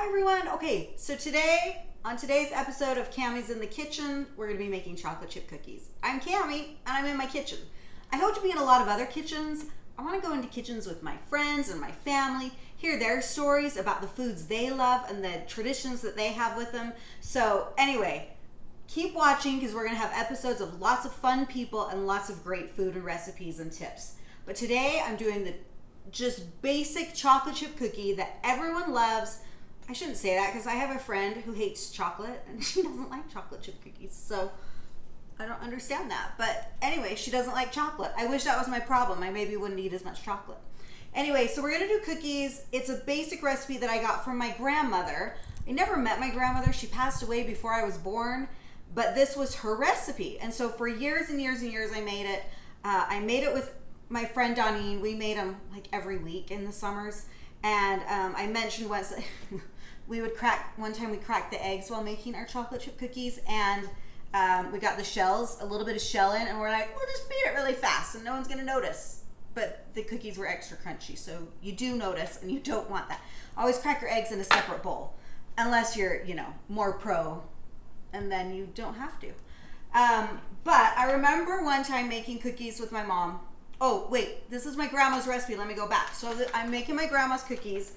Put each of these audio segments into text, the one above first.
Hi everyone. Okay, so today, on today's episode of Cammie's in the Kitchen, we're going to be making chocolate chip cookies. I'm Cammie, and I'm in my kitchen. I hope to be in a lot of other kitchens. I want to go into kitchens with my friends and my family, hear their stories about the foods they love and the traditions that they have with them. So anyway, keep watching because we're going to have episodes of lots of fun people and lots of great food and recipes and tips. But today I'm doing the just basic chocolate chip cookie that everyone loves. I shouldn't say that because I have a friend who hates chocolate and she doesn't like chocolate chip cookies. So I don't understand that. But anyway, she doesn't like chocolate. I wish that was my problem. I maybe wouldn't eat as much chocolate. Anyway, so we're going to do cookies. It's a basic recipe that I got from my grandmother. I never met my grandmother. She passed away before I was born. But this was her recipe. And so for years and years and years I made it. I made it with my friend Donine. We made them like every week in the summers. And I mentioned once that we cracked the eggs while making our chocolate chip cookies, and we got the shells, a little bit of shell in, and we're like, we'll just beat it really fast and no one's gonna notice. But the cookies were extra crunchy, so you do notice and you don't want that. Always crack your eggs in a separate bowl, unless you're, more pro, and then you don't have to. But I remember one time making cookies with my mom. Oh, wait, this is my grandma's recipe. Let me go back. So I'm making my grandma's cookies.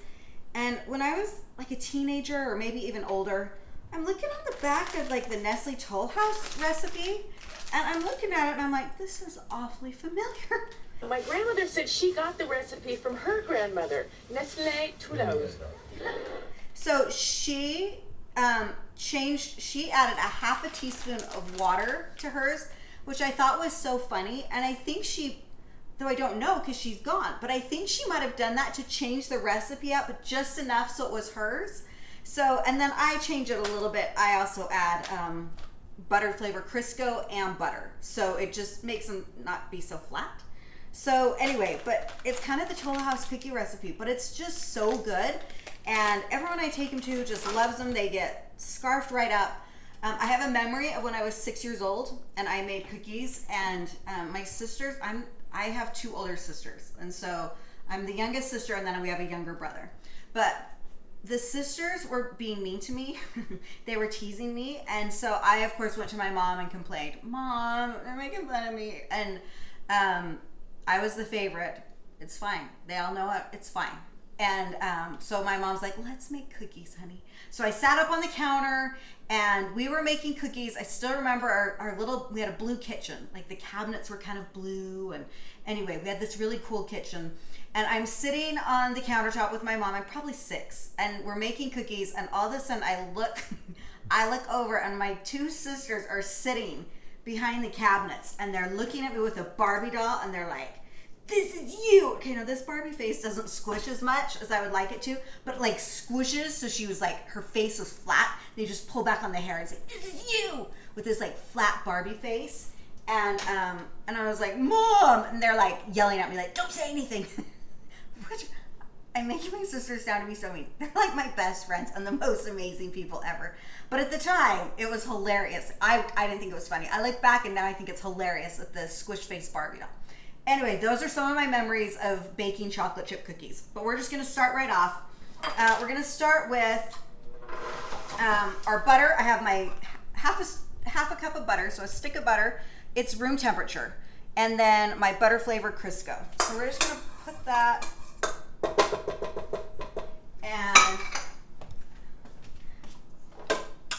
And when I was like a teenager or maybe even older, I'm looking on the back of like the Nestle Toll House recipe. And I'm looking at it and I'm like, this is awfully familiar. My grandmother said she got the recipe from her grandmother, Nestle Toulouse. So she added a half a teaspoon of water to hers, which I thought was so funny. And I think though I don't know because she's gone, but I think she might have done that to change the recipe up, but just enough so it was hers. So, and then I change it a little bit. I also add butter flavor Crisco and butter. So it just makes them not be so flat. So anyway, but it's kind of the Toll House cookie recipe, but it's just so good. And everyone I take them to just loves them. They get scarfed right up. I have a memory of when I was 6 years old and I made cookies, and my sisters, I have two older sisters, and so I'm the youngest sister, and then we have a younger brother. But the sisters were being mean to me. They were teasing me, and so I, of course, went to my mom and complained, "Mom, they're making fun of me." And I was the favorite. It's fine. They all know it. It's fine. And so my mom's like, let's make cookies, honey. So I sat up on the counter and we were making cookies. I still remember we had a blue kitchen. Like the cabinets were kind of blue. And anyway, we had this really cool kitchen. And I'm sitting on the countertop with my mom. I'm probably 6. And we're making cookies. And all of a sudden I look over and my two sisters are sitting behind the cabinets. And they're looking at me with a Barbie doll. And they're like, "This is you." Okay, now this Barbie face doesn't squish as much as I would like it to, but it like squishes, so she was like, her face was flat. They just pull back on the hair and say, "This is you," with this like flat Barbie face. And I was like, "Mom," and they're like yelling at me like, "Don't say anything." Which I'm making my sisters sound to be so mean. They're like my best friends and the most amazing people ever. But at the time, it was hilarious. I didn't think it was funny. I look back and now I think it's hilarious with the squish face Barbie doll. Anyway, those are some of my memories of baking chocolate chip cookies. But we're just going to start right off. We're going to start with our butter. I have my half a cup of butter, so a stick of butter. It's room temperature. And then my butter flavored Crisco. So we're just going to put that, and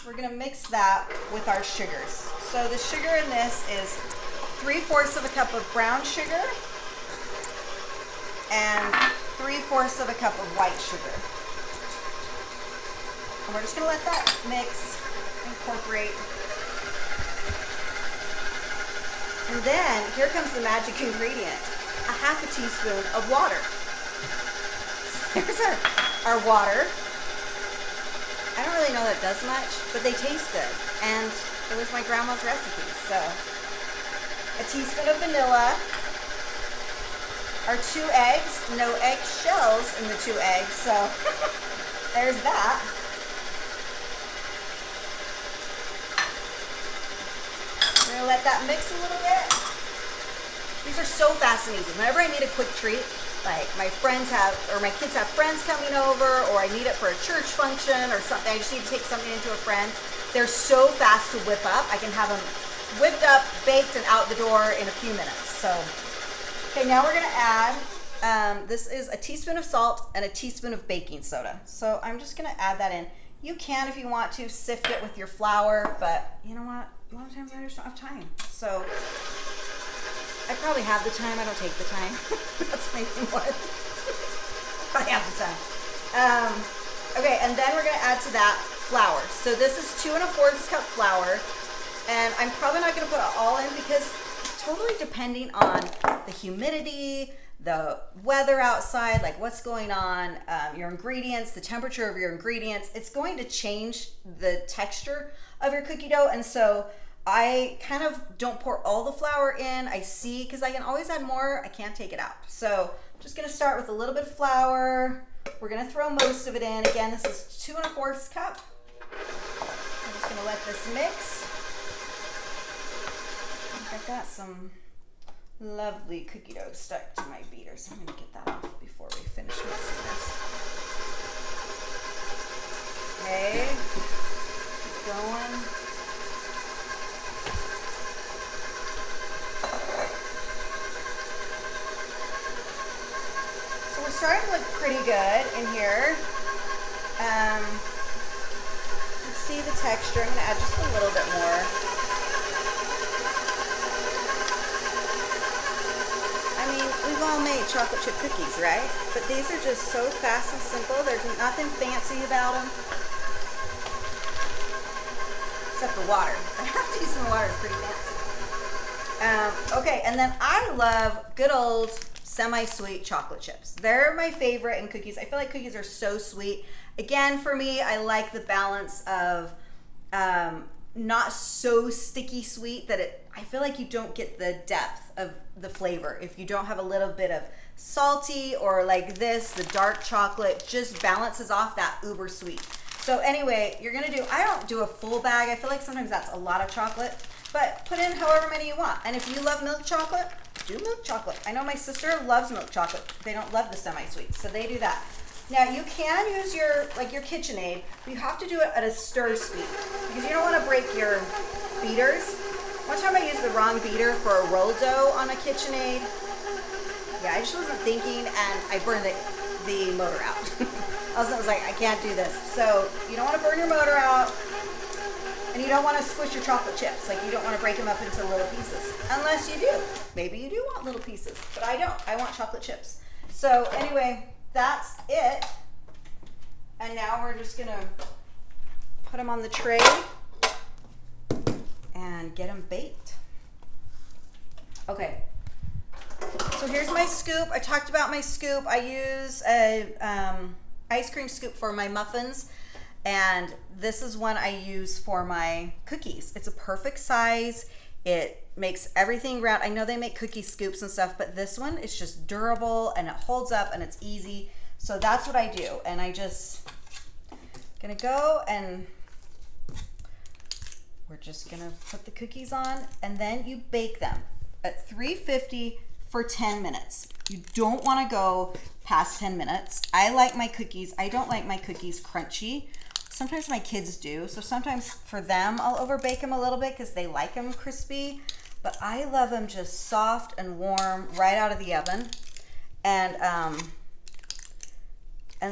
we're going to mix that with our sugars. So the sugar in this is 3/4 of a cup of brown sugar and 3/4 of a cup of white sugar. And we're just going to let that mix, incorporate. And then here comes the magic ingredient, a half a teaspoon of water. There's our water. I don't really know that does much, but they taste good. And it was my grandma's recipe, so. A teaspoon of vanilla, our 2 eggs, no egg shells in the 2 eggs, so there's that. We're gonna let that mix a little bit. These are so fast and easy. Whenever I need a quick treat, like my friends have, or my kids have friends coming over, or I need it for a church function or something. I just need to take something into a friend. They're so fast to whip up. I can have them whipped up, baked, and out the door in a few minutes. So, okay, now we're gonna add, this is a teaspoon of salt and a teaspoon of baking soda. So I'm just gonna add that in. You can, if you want to, sift it with your flour, but you know what? A lot of times I just don't have time. So I probably have the time. I don't take the time. That's my one. But I have the time. Okay, and then we're gonna add to that flour. So this is 2 1/4 cup flour, and I'm probably not gonna put it all in because totally depending on the humidity, the weather outside, like what's going on, your ingredients, the temperature of your ingredients, it's going to change the texture of your cookie dough. And so I kind of don't pour all the flour in. I see, because I can always add more, I can't take it out. So I'm just gonna start with a little bit of flour. We're gonna throw most of it in. Again, this is 2 1/4 cup. I'm just gonna let this mix. I've got some lovely cookie dough stuck to my beater, so I'm gonna get that off before we finish mixing this. Okay, keep going. So we're starting to look pretty good in here. Let's see the texture. I'm gonna add just a little bit more. We've all made chocolate chip cookies, right? But these are just so fast and simple. There's nothing fancy about them. Except the water. I have to use some water. It's pretty fancy. Okay, and then I love good old semi-sweet chocolate chips. They're my favorite in cookies. I feel like cookies are so sweet. Again, for me, I like the balance of not so sticky sweet that I feel like you don't get the depth of the flavor if you don't have a little bit of salty, or like this, the dark chocolate just balances off that uber sweet. So anyway, you're gonna do, I don't do a full bag. I feel like sometimes that's a lot of chocolate, but put in however many you want. And if you love milk chocolate, do milk chocolate. I know my sister loves milk chocolate. They don't love the semi-sweet, so they do that. Now you can use your KitchenAid, but you have to do it at a stir speed because you don't want to break your beaters. One time I used the wrong beater for a roll dough on a KitchenAid. Yeah, I just wasn't thinking, and I burned the motor out. I was like, I can't do this. So you don't want to burn your motor out, and you don't want to squish your chocolate chips. Like, you don't want to break them up into little pieces, unless you do. Maybe you do want little pieces, but I don't. I want chocolate chips. So anyway, that's it. And now we're just gonna put them on the tray and get them baked. Okay, so here's my scoop. I talked about my scoop. I use a ice cream scoop for my muffins, and this is one I use for my cookies. It's a perfect size. It makes everything round. I know they make cookie scoops and stuff, but this one is just durable and it holds up and it's easy. So that's what I do. And I just gonna go, and we're just gonna put the cookies on, and then you bake them at 350 for 10 minutes. You don't wanna go past 10 minutes. I like my cookies. I don't like my cookies crunchy. Sometimes my kids do. So sometimes for them, I'll overbake them a little bit because they like them crispy. But I love them just soft and warm right out of the oven. And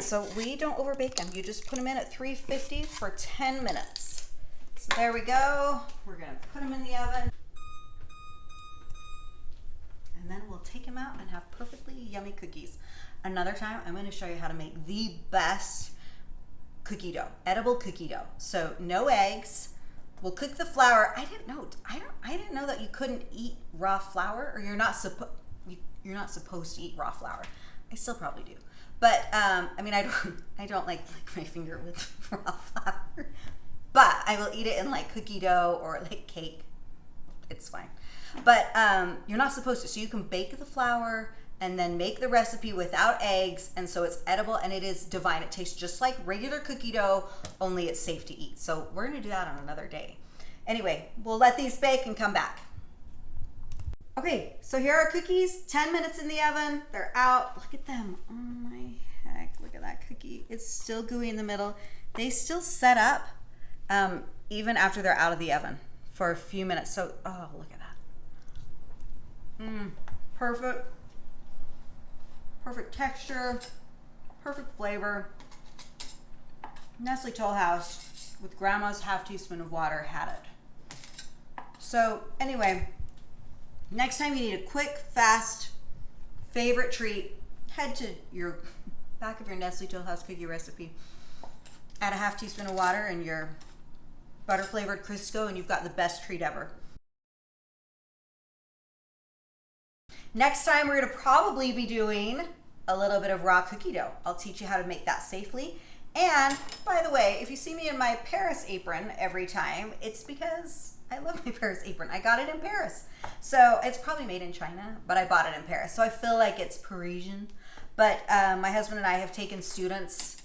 so we don't overbake them. You just put them in at 350 for 10 minutes. So there we go. We're gonna put them in the oven. And then we'll take them out and have perfectly yummy cookies. Another time, I'm gonna show you how to make the best cookie dough, edible cookie dough. So no eggs. We'll cook the flour. I didn't know that you couldn't eat raw flour, or you're not supposed to eat raw flour. I still probably do, but I mean, I don't like my finger with raw flour, but I will eat it in like cookie dough or like cake. It's fine, but you're not supposed to. So you can bake the flour and then make the recipe without eggs, and so it's edible and it is divine. It tastes just like regular cookie dough, only it's safe to eat. So we're gonna do that on another day. Anyway, we'll let these bake and come back. Okay, so here are cookies, 10 minutes in the oven. They're out. Look at them. Oh my heck, look at that cookie. It's still gooey in the middle. They still set up even after they're out of the oven for a few minutes. So, oh, look at that. Perfect. Perfect texture, perfect flavor. Nestle Toll House with grandma's half teaspoon of water had it. So anyway, next time you need a quick, fast, favorite treat, head to your back of your Nestle Toll House cookie recipe. Add a half teaspoon of water in your butter flavored Crisco and you've got the best treat ever. Next time we're gonna probably be doing a little bit of raw cookie dough. I'll teach you how to make that safely. And by the way, if you see me in my Paris apron every time, it's because I love my Paris apron. I got it in Paris. So it's probably made in China, but I bought it in Paris. So I feel like it's Parisian. But my husband and I have taken students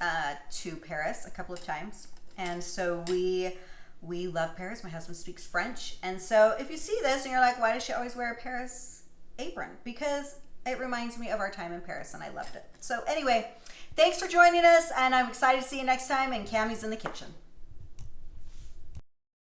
to Paris a couple of times. And so we love Paris. My husband speaks French. And so if you see this and you're like, why does she always wear a Paris apron? Because it reminds me of our time in Paris and I loved it. So anyway, thanks for joining us and I'm excited to see you next time and Cammie's in the kitchen.